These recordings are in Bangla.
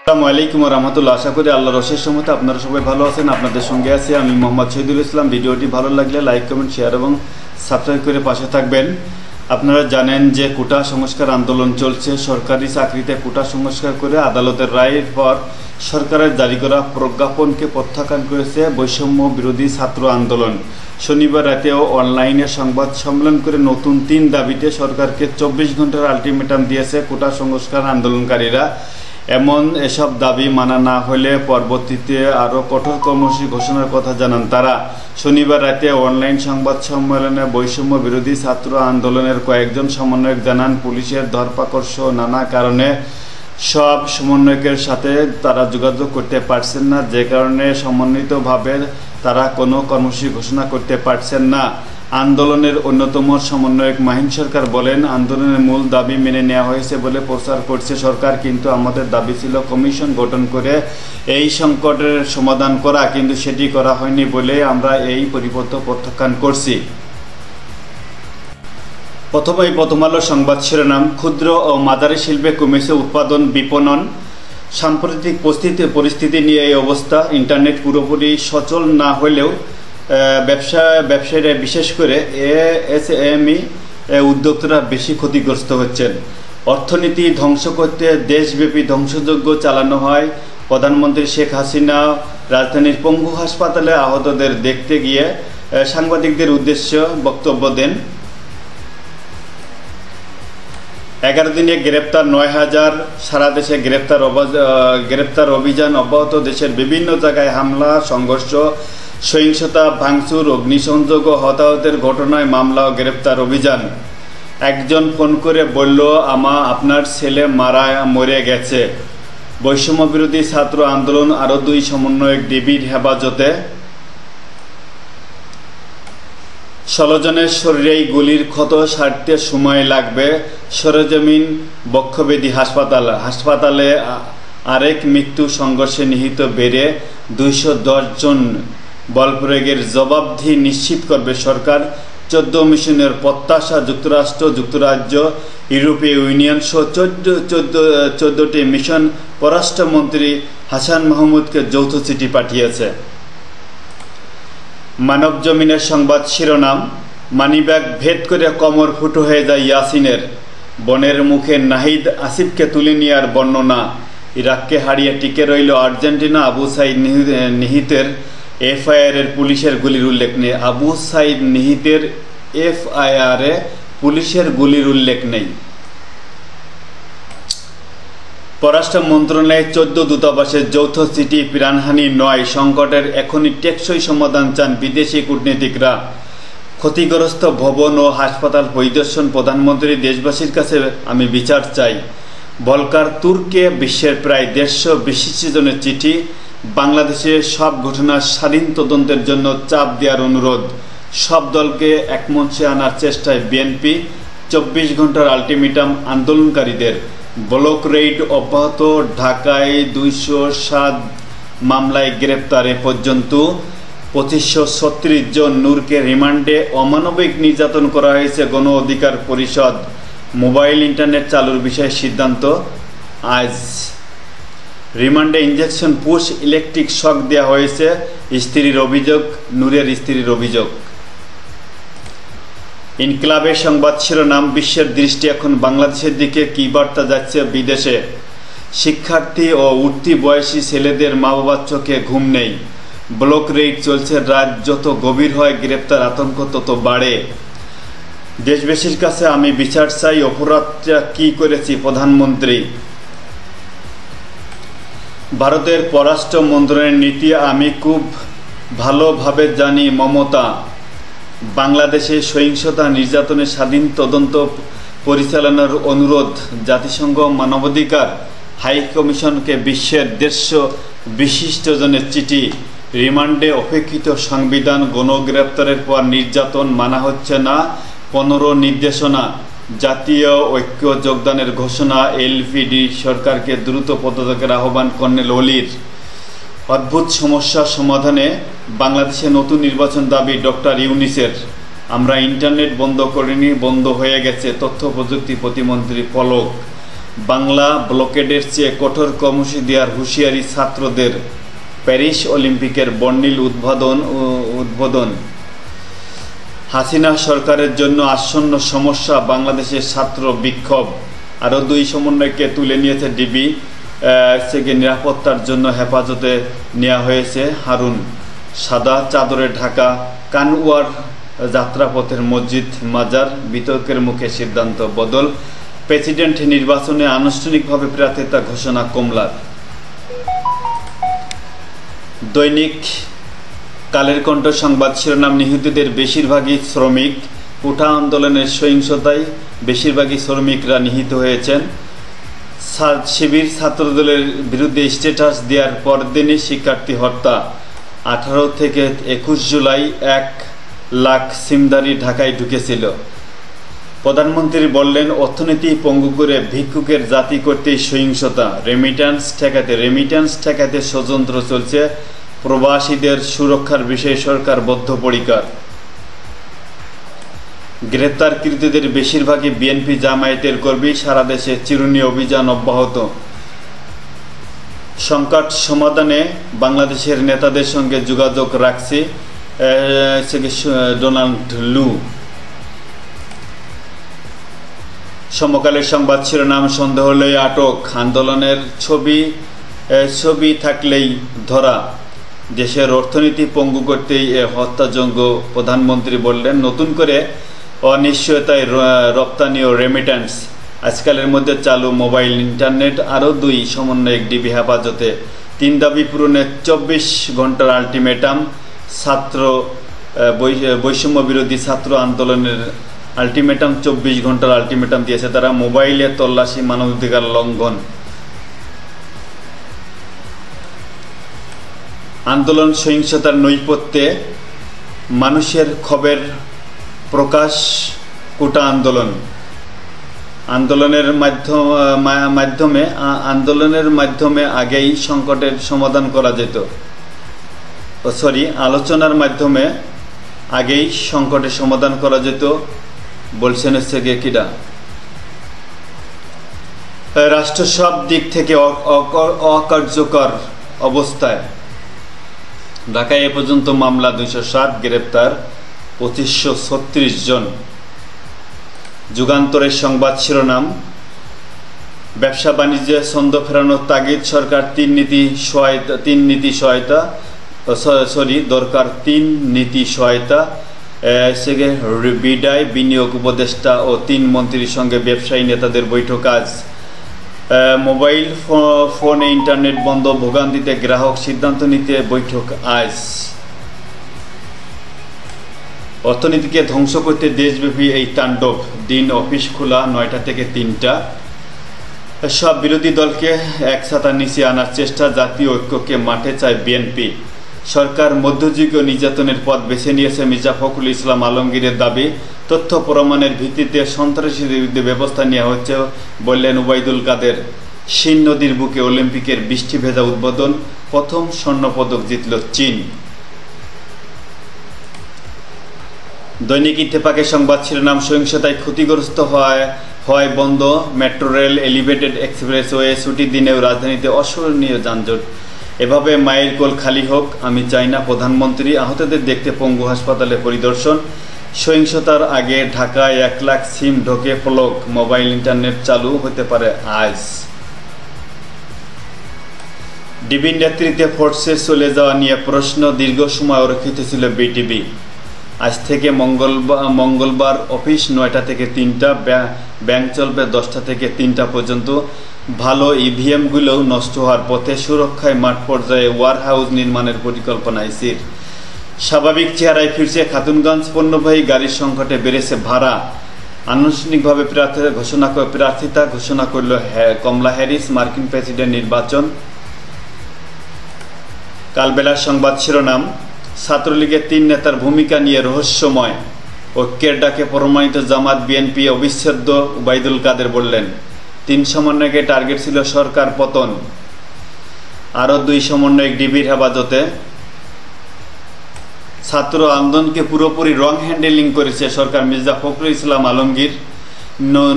আসসালামু আলাইকুম ওয়া রাহমাতুল্লাহ। আশা করি আল্লাহর অশেষ রহমতে আপনারা সবাই ভালো আছেন। আপনাদের সঙ্গে আছি আমি মোহাম্মদ শহীদুল ইসলাম। ভিডিওটি ভালো লাগলে লাইক, কমেন্ট, শেয়ার এবং সাবস্ক্রাইব করে পাশে থাকবেন। আপনারা জানেন যে কোটা সংস্কার আন্দোলন চলছে। সরকারি চাকরিতে কোটা সংস্কার করে আদালতের রায়ের পর সরকারের জারি করা প্রজ্ঞাপনকে প্রত্যাখ্যান করেছে বৈষম্য বিরোধী ছাত্র আন্দোলন। শনিবার রাতেও অনলাইনে সংবাদ সম্মেলন করে নতুন 3 দাবিতে সরকারকে 24 ঘন্টার আলটিমেটাম দিয়েছে কোটা সংস্কার আন্দোলনকারীরা। এসব দাবি মানা না হলে পরবর্তীতে আরও কঠোর কর্মসূচি ঘোষণার কথা জানান তারা। শনিবার রাতে অনলাইন সংবাদ সম্মেলনে বৈষম্য বিরোধী ছাত্র আন্দোলনের কয়েকজন সমন্বয়ক জানান, পুলিশের ধরপাকড় সহ নানা কারণে সব সমন্বয়কের সাথে তারা যোগাযোগ করতে পারছেন না, যে কারণে সমন্বিতভাবে তারা কোনো কর্মসূচি ঘোষণা করতে পারছেন না। আন্দোলনের অন্যতম সমন্বয়ক মাহিন সরকার বলেন, আন্দোলনের মূল দাবি মেনে নেওয়া হয়েছে বলে প্রচার করছে সরকার, কিন্তু আমাদের দাবি ছিল কমিশন গঠন করে এই সংকটের সমাধান করা, কিন্তু সেটি করা হয়নি বলে আমরা এই পরিপত্র প্রত্যাখ্যান করছি। প্রথম আলো সংবাদ শিরোনাম, ক্ষুদ্র ও মাঝারি শিল্পে কমেছে উৎপাদন বিপণন। সাম্প্রতিক পরিস্থিতি নিয়ে এই অবস্থা। ইন্টারনেট পুরোপুরি সচল না হলেও ব্যবসায়ীরা বিশেষ করে এসএমই উদ্যোক্তারা বেশি ক্ষতিগ্রস্ত হচ্ছেন। অর্থনীতি ধ্বংস করতে দেশব্যাপী ধ্বংসযজ্ঞ চালানো হয়। প্রধানমন্ত্রী শেখ হাসিনা রাজধানীর পঙ্গু হাসপাতালে আহতদের দেখতে গিয়ে সাংবাদিকদের উদ্দেশ্যে বক্তব্য দেন। 11 দিনে গ্রেপ্তার 9000। সারা দেশে গ্রেপ্তার অভিযান অব্যাহত। দেশের বিভিন্ন জায়গায় হামলা, সংঘর্ষ, সহিংসতা, ভাঙচুর, অগ্নিসংযোগ ও হতাহতের ঘটনায় মামলা ও গ্রেপ্তার অভিযান। একজন ফোন করে বলল, আপনার ছেলে মরে গেছে। বৈষম্য বিরোধী ছাত্র আন্দোলন, আরও 2 সমন্বয়ক ডিবির হেফাজতে। 16 জনের শরীরেই গুলির ক্ষত সারতে সময় লাগবে। সরেজমিন বক্ষব্যাধি হাসপাতালে আরেক মৃত্যু, সংঘর্ষে নিহত বেড়ে 210 জন। বল প্রয়োগের জবাবদিহি নিশ্চিত করবে সরকার। 14 মিশনের প্রত্যাশা। যুক্তরাজ্য, ইউরোপীয় ইউনিয়ন সহ 14টি মিশন পররাষ্ট্রমন্ত্রী হাসান মাহমুদকে যৌথ চিঠি পাঠিয়েছে। মানব জমিনের সংবাদ শিরোনাম, মানিব্যাগ ভেদ করে কোমর ফুটো হয়ে যায় ইয়াসিনের। বনের মুখে নাহিদ আসিফকে তুলে নেওয়ার বর্ণনা। ইরাককে হারিয়ে টিকে রইল আর্জেন্টিনা। আবু সাইদ নিহিতের এফআইআরে পুলিশের গুলির উল্লেখ নেই। আবু সাইদ নিহিতের এফআইআরে পুলিশের গুলির উল্লেখ নেই। পররাষ্ট্র মন্ত্রণালয়ে 14 দূতাবাসের যৌথ চিঠি, প্রাণহানি নয়, সংকটের এখনই টেকসই সমাধান চান বিদেশি কূটনীতিকরা। ক্ষতিগ্রস্ত ভবন ও হাসপাতাল পরিদর্শন। প্রধানমন্ত্রী, দেশবাসীর কাছে আমি বিচার চাই। ভলকার তুর্কে বিশ্বের প্রায় 150 বিশিষ্ট জনের চিঠি। বাংলাদেশের সব ঘটনার স্বাধীন তদন্তের জন্য চাপ দেওয়ার অনুরোধ। সব দলকে একমঞ্চে আনার চেষ্টায় বিএনপি। 24 ঘন্টার আলটিমেটাম আন্দোলনকারীদের। ব্লক রেইড অব্যাহত। ঢাকায় 207 মামলায় গ্রেপ্তার এ পর্যন্ত 2536 জন। নূরকে রিমান্ডে। অমানবিক নির্যাতন করা হয়েছে গণ অধিকার পরিষদ। মোবাইল ইন্টারনেট চালুর বিষয়ে সিদ্ধান্ত আজ। রিমান্ডে ইনজেকশন পুশ, ইলেকট্রিক শক দেওয়া হয়েছে। স্ত্রীর অভিযোগ, নূরের স্ত্রীর অভিযোগ। ইনকিলাবের সংবাদ শিরোনাম, বিশ্বের দৃষ্টি এখন বাংলাদেশের দিকে, কি বার্তা যাচ্ছে বিদেশে। শিক্ষার্থী ও উঠতি বয়সী ছেলেদের মা বাবার চোখে ঘুম নেই। ব্লক রেইড চলছে। রাত যত গভীর হয় গ্রেপ্তার আতঙ্ক তত বাড়ে। দেশবাসীর কাছে আমি বিচার চাই। অপরাধটা কি করেছি প্রধানমন্ত্রী। ভারতের পররাষ্ট্র মন্ত্রণালয়ের নীতি আমি খুব ভালোভাবে জানি। মমতা, বাংলাদেশে সহিংসতা নির্যাতনের স্বাধীন তদন্ত পরিচালনার অনুরোধ। জাতিসংঘ মানবাধিকার হাই কমিশনকে বিশ্বের 150 বিশিষ্ট জনের চিঠি। রিমান্ডে অপেক্ষিত সংবিধান। গণগ্রেপ্তারের পর নির্যাতন মানা হচ্ছে না। 15 নির্দেশনা। জাতীয় ঐক্য যোগদানের ঘোষণা। এলপিডি সরকারকে দ্রুত পদত্যাগের আহ্বান কর্নেল অলির। অদ্ভুত সমস্যা সমাধানে বাংলাদেশে নতুন নির্বাচন দাবি ডক্টর ইউনিসের। আমরা ইন্টারনেট বন্ধ করিনি, বন্ধ হয়ে গেছে, তথ্য প্রযুক্তি প্রতিমন্ত্রী পলক। বাংলা ব্লকেডের চেয়ে কঠোর কর্মসূচি দেওয়ার হুঁশিয়ারি ছাত্রদের। প্যারিস অলিম্পিকের বর্ণিল উদ্বোধন। হাসিনা সরকারের জন্য আসন্ন সমস্যা বাংলাদেশের ছাত্র বিক্ষোভ। আরও 2 সমন্বয়কে তুলে নিয়েছে ডিবি। নিরাপত্তার জন্য হেফাজতে নেওয়া হয়েছে হারুন। সাদা চাদরে ঢাকা কানওয়ার যাত্রাপথের মসজিদ মাজার। বিতর্কের মুখে সিদ্ধান্ত বদল। প্রেসিডেন্ট নির্বাচনে আনুষ্ঠানিকভাবে প্রার্থিতা ঘোষণা কমলার। দৈনিক কালের কণ্ঠ সংবাদ শিরোনাম, নিহতদের বেশিরভাগই শ্রমিক। কোটা আন্দোলনের সহিংসতায় বেশিরভাগই শ্রমিকরা নিহত হয়েছেন। শিবির ছাত্রদলের বিরুদ্ধে স্ট্যাটাস দেওয়ার পরদিনই শিক্ষার্থী হত্যা। 18 থেকে 21 জুলাই 1 লাখ সিমদারি ঢাকায় ঢুকেছিল। প্রধানমন্ত্রী বললেন, অর্থনীতি পঙ্গু করে ভিক্ষুকের জাতি করতেই সহিংসতা। রেমিট্যান্স ঠেকাতে ষড়যন্ত্র চলছে। প্রবাসীদের সুরক্ষার বিষয়ে সরকার বদ্ধপরিকর। গ্রেপ্তারকৃতদের বেশিরভাগই বিএনপি জামায়াতের কর্মী। সারা দেশে চিরুনি অভিযান অব্যাহত। সংকট সমাধানে বাংলাদেশের নেতাদের সঙ্গে যোগাযোগ রাখছে ডোনাল্ড লু। সমকালের সংবাদ শিরোনাম, সন্দেহ হলেই আটক। আন্দোলনের ছবি থাকলেই ধরা। দেশের অর্থনীতি পঙ্গু করতেই এ হত্যাযজ্ঞ। প্রধানমন্ত্রী বললেন, নতুন করে অনিশ্চয়তায় রপ্তানি ও রেমিট্যান্স। আজকালের মধ্যে চালু মোবাইল ইন্টারনেট। আরও 2 সমন্বয়ক ডিবি হেফাজতে। 3 দাবি পূরণে 24 ঘন্টার আলটিমেটাম। বৈষম্য বিরোধী ছাত্র আন্দোলনের আলটিমেটাম 24 ঘন্টার আলটিমেটাম দিয়েছে তারা। মোবাইলে তল্লাশি মানবাধিকার লঙ্ঘন। আন্দোলন সহিংসতার নৈপথ্যে মানুষের ক্ষোভের প্রকাশ। কোটা আন্দোলনের মাধ্যমে আগেই সংকটের সমাধান করা যেত। আলোচনার মাধ্যমে আগেই সংকটের সমাধান করা যেত বলছেন কিডা। রাষ্ট্র সব দিক থেকে অকার্যকর অবস্থায়। ঢাকায় এ পর্যন্ত মামলা 207, গ্রেপ্তার 2536 জন। যুগান্তরের সংবাদ শিরোনাম, ব্যবসা বাণিজ্যে ছন্দ ফেরানোর তাগিদ। সরকার 3 নীতি সহায়তা। বিদায় বিনিয়োগ উপদেষ্টা ও 3 মন্ত্রীর সঙ্গে ব্যবসায়ী নেতাদের বৈঠক আজ। মোবাইল ফোনে ইন্টারনেট বন্ধ, ভোগান্তিতে গ্রাহক, সিদ্ধান্ত নিতে বৈঠক আজ। অর্থনীতিকে ধ্বংস করতে দেশব্যাপী এই তাণ্ডব। দিন অফিস খোলা 9টা থেকে 3টা। সব বিরোধী দলকে একসাথে নিচে আনার চেষ্টা। জাতীয় ঐক্যকে মাঠে চায় বিএনপি। সরকার মধ্যযুগীয় নির্যাতনের পথ বেছে নিয়েছে। মির্জা ফখরুল ইসলাম আলমগীরের দাবি, তথ্য প্রমাণের ভিত্তিতে সন্ত্রাসীদের বিরুদ্ধে ব্যবস্থা নেওয়া হচ্ছে বললেন ওবায়দুল কাদের। শিন নদীর বুকে অলিম্পিকের বৃষ্টি ভেজা উদ্বোধন। প্রথম স্বর্ণপদক জিতল চীন। দৈনিক ইত্তেফাকের সংবাদ শিরোনাম, সহিংসতায় ক্ষতিগ্রস্ত হয় বন্ধ মেট্রো রেল, এলিভেটেড এক্সপ্রেসওয়ে। ছুটির দিনেও রাজধানীতে অসহনীয় যানজট। এভাবে মায়ের কোল খালি হোক আমি চাই না। প্রধানমন্ত্রী আহতদের দেখতে পঙ্গু হাসপাতালে পরিদর্শন। সহিংসতার আগে ঢাকায় 1 লাখ সিম ঢোকে প্লগ। মোবাইল ইন্টারনেট চালু হতে পারে আজ। ডিবির নেতৃত্বে ফোর্সে চলে যাওয়া নিয়ে প্রশ্ন। দীর্ঘ সময় অরক্ষিত ছিল বিটিবি। আজ থেকে মঙ্গলবার অফিস 9টা থেকে 3টা। ব্যাংক চলবে 10টা থেকে 3টা পর্যন্ত। ভালো ইভিএমগুলোও নষ্ট হওয়ার পথে। সুরক্ষায় মাঠ পর্যায়ে ওয়ার হাউস নির্মাণের পরিকল্পনা ইসির। স্বাভাবিক চেহারায় ফিরছে খাতুনগঞ্জ। পণ্যবাহী গাড়ির সংকটে বেড়েছে ভাড়া। আনুষ্ঠানিকভাবে প্রার্থিতা ঘোষণা করল কমলা হ্যারিস। মার্কিন প্রেসিডেন্ট নির্বাচন। কালবেলার সংবাদ শিরোনাম, ছাত্রলীগের 3 নেতার ভূমিকা নিয়ে রহস্যময়। ঐক্যের ডাকে প্রমাণিত জামাত বিএনপি অবিচ্ছেদ্য, ওবায়দুল কাদের বললেন। 3 সমন্বয়কে টার্গেট ছিল সরকার পতন। আরও 2 সমন্বয়ক ডিবির হেফাজতে। ছাত্র আন্দোলনকে পুরোপুরি রং হ্যান্ডেলিং করেছে সরকার। মির্জা ফখরুল ইসলাম আলমগীর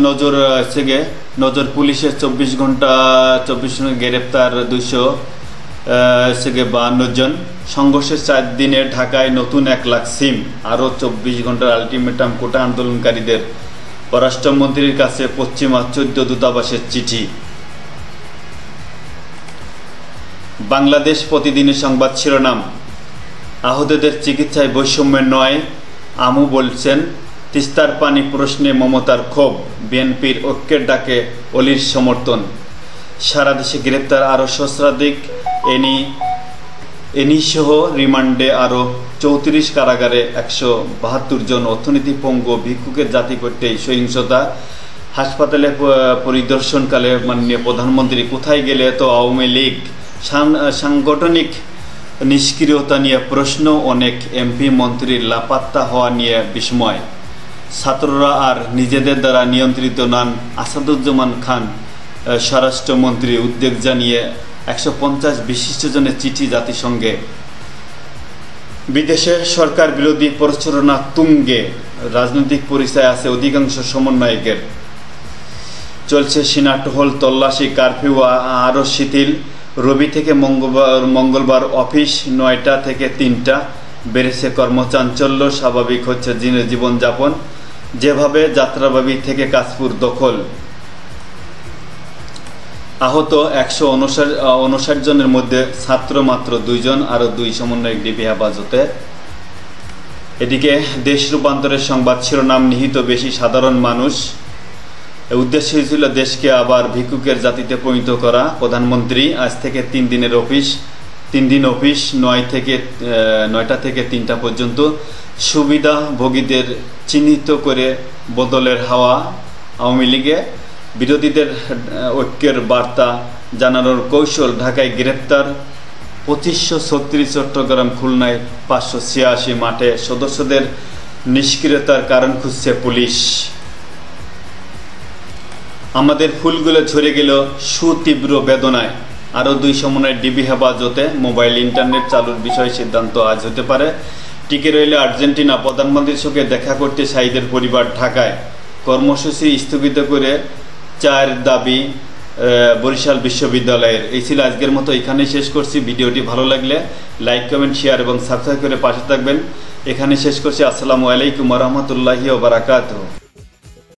নজর নজর পুলিশের 24 ঘন্টা গ্রেপ্তার 252 জন। সংঘর্ষের 4 দিনে ঢাকায় নতুন 1 লাখ সিম। আরও 24 ঘন্টার আলটিমেটাম কোটা আন্দোলনকারীদের। পররাষ্ট্রমন্ত্রীর কাছে পশ্চিমা 14 দূতাবাসের চিঠি। বাংলাদেশ প্রতিদিনের সংবাদ শিরোনাম, আহতদের চিকিৎসায় বৈষম্য নয়, আমু বলছেন। তিস্তার পানি প্রশ্নে মমতার ক্ষোভ, বিএনপির ঐক্যের ডাকে অলির সমর্থন। সারা দেশে গ্রেপ্তার আরও সহস্রাধিক। এনিসহ রিমান্ডে আরও 34, কারাগারে 172 জন। অর্থনীতি পঙ্গু, ভিক্ষুকের জাতি করতেই সহিংসতা। হাসপাতালে পরিদর্শনকালে মাননীয় প্রধানমন্ত্রী কোথায় গেলে তো আওয়ামী লীগ। সাংগঠনিক নিষ্ক্রিয়তা নিয়ে প্রশ্ন, অনেক এমপি মন্ত্রীর লাপাত্তা হওয়া নিয়ে বিস্ময়। ছাত্ররা আর নিজেদের দ্বারা নিয়ন্ত্রিত নন, আসাদুজ্জামান খান স্বরাষ্ট্রমন্ত্রী। উদ্বেগ জানিয়ে 150 বিশিষ্টজনের চিঠি জাতিসংঘে। বিদেশে সরকার বিরোধী প্রচারণা তুঙ্গে, রাজনৈতিক পরিচয় আছে অধিকাংশ সমন্বয়কের। চলছে সেনা টহল, তল্লাশি, কারফিউ আরও শিথিল। রবি থেকে মঙ্গলবার অফিস 9টা থেকে 3টা। বেড়েছে কর্মচাঞ্চল্য, স্বাভাবিক হচ্ছে জীবনযাপন। যেভাবে যাত্রাবাড়ি থেকে কাশপুর দখল। আহত 159 জনের মধ্যে ছাত্র মাত্র 2 জন, আরও 2 সমন্বয়ক ডিবি হেফাজতে। এদিকে দেশ রূপান্তরের সংবাদ শিরোনাম, নিহিত বেশি সাধারণ মানুষ। উদ্দেশ্য ছিল দেশকে আবার ভিক্ষুকের জাতিতে পরিণত করা। প্রধানমন্ত্রী আজ থেকে 3 দিন অফিস 9টা থেকে 3টা পর্যন্ত। সুবিধাভোগীদের চিহ্নিত করে বদলের হাওয়া আওয়ামী লীগে। বিরোধীদের ঐক্যের বার্তা জানানোর কৌশল। ঢাকায় গ্রেপ্তার 2536, চট্টগ্রাম খুলনায় 586। মাঠে সদস্যদের নিষ্ক্রিয়তার কারণ খুঁজছে পুলিশ। আমাদের ফুলগুলো ঝরে গেল সুতীব্র বেদনায়। আরও 2 সমন্বয় ডিবি হেফাজতে। মোবাইল ইন্টারনেট চালুর বিষয়ে সিদ্ধান্ত আজ হতে পারে। টিকে রইলে আর্জেন্টিনা। প্রধানমন্ত্রীর সঙ্গে দেখা করতে শাহিদের পরিবার ঢাকায়। কর্মসূচি স্থগিত করে 4 দাবি বরিশাল বিশ্ববিদ্যালয়ের। এই ছিল আজকের মতো, এখানেই শেষ করছি। ভিডিওটি ভালো লাগলে লাইক, কমেন্ট, শেয়ার এবং সাবস্ক্রাইব করে পাশে থাকবেন। এখানে শেষ করছি। আসসালামু আলাইকুম ওয়া রাহমাতুল্লাহি ওয়া বারাকাতুহু।